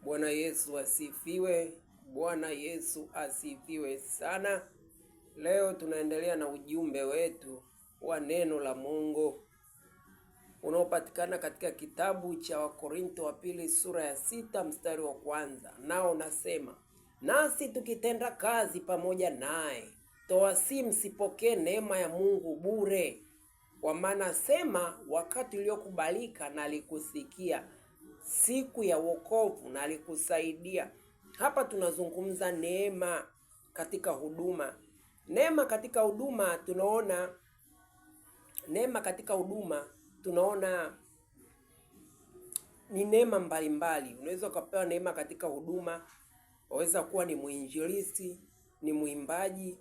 Bwana Yesu asifiwe. Bwana Yesu asifiwe sana. Leo tunaendelea na ujumbe wetu wa neno la Mungu unaopatikana katika kitabu cha Wakorintho wa pili sura ya 6 mstari wa 1. Nao unasema, nasi tukitenda kazi pamoja naye, toasi msipokee neema ya Mungu bure. Kwa maana sema, wakati uliokubalika na alikusikia, siku ya wokovu na alikusaidia. Hapa tunazungumza neema katika huduma. Neema katika huduma tunaona ni neema mbalimbali. Unaweza ukapewa neema katika huduma, waweza kuwa ni mwinjilisti, ni mwimbaji,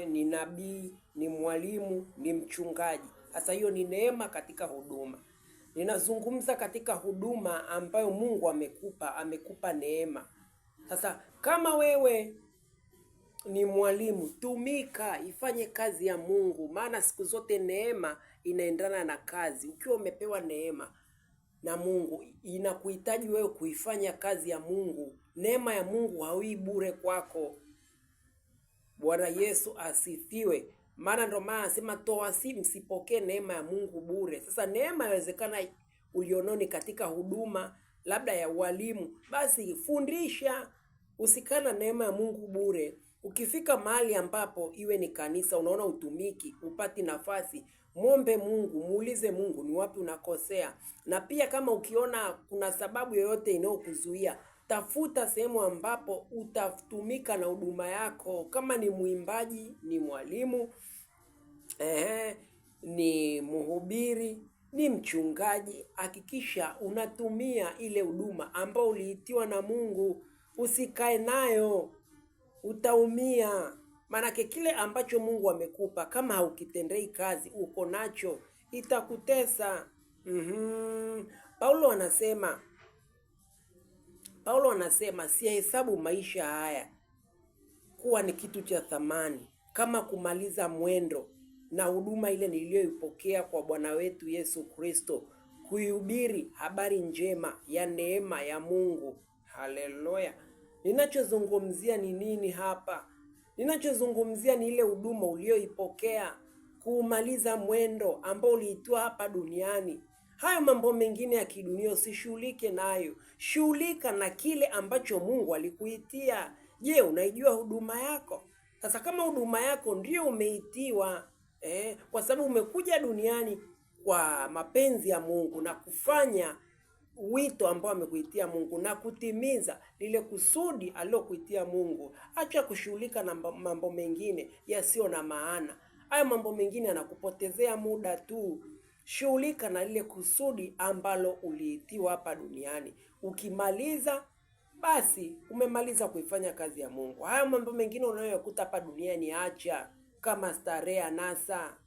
ni nabii, ni mwalimu, ni mchungaji. Sasa hiyo ni neema katika huduma. Ninazungumza katika huduma ambayo Mungu amekupa neema. Sasa kama wewe ni mwalimu, tumika, ifanye kazi ya Mungu, maana siku zote neema inaendana na kazi. Ukiwa umepewa neema na Mungu, inakuhitaji wewe kuifanya kazi ya Mungu. Neema ya Mungu haui bure kwako. Bwana Yesu asifiwe. Maana ndio maana anasema toasi msipokee neema ya Mungu bure. Sasa neema inawezekana uliononi katika huduma, labda ya walimu, basi fundisha, usikana neema ya Mungu bure. Ukifika mahali ambapo iwe ni kanisa, unaona utumiki, upati nafasi, muombe Mungu, muulize Mungu ni wapi unakosea. Na pia kama ukiona kuna sababu yoyote inayokuzuia, tafuta sehemu ambapo utatumika na huduma yako. Kama ni mwimbaji, ni mwalimu, ni mhubiri, ni mchungaji, hakikisha unatumia ile huduma ambao uliitiwa na Mungu. Usikae nayo, utaumia. Manake kile ambacho Mungu amekupa kama haukitendei kazi, uko nacho, itakutesa. Paulo anasema sihesabu maisha haya kuwa ni kitu cha thamani kama kumaliza mwendo na huduma ile niliyoipokea kwa Bwana wetu Yesu Kristo, kuihubiri habari njema ya neema ya Mungu. Haleluya. Ninachozungumzia ni nini hapa? Ninachozungumzia ni ile huduma uliyoipokea, kuumaliza mwendo ambao uliitwa hapa duniani. Hayo mambo mengine ya kidunia usishughulike nayo. Shughulika na kile ambacho Mungu alikuitia. Je, unaijua huduma yako? Sasa kama huduma yako ndio umeitiwa, kwa sababu umekuja duniani kwa mapenzi ya Mungu na kufanya wito ambao amekuitia Mungu na kutimiza lile kusudi alilokuitia Mungu. Acha kushughulika na mambo mengine yasiyo na maana. Hayo mambo mengine yanakupotezea muda tu. Shughulika na lile kusudi ambalo uliitiwa hapa duniani. Ukimaliza, basi umemaliza kuifanya kazi ya Mungu. Hayo mambo mengine unayokuta hapa duniani acha, kama starehe, anasa.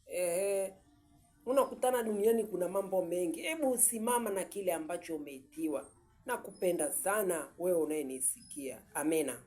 Unakutana duniani kuna mambo mengi. Hebu usimama na kile ambacho umeitiwa. Nakupenda sana wewe unayenisikia. Amena.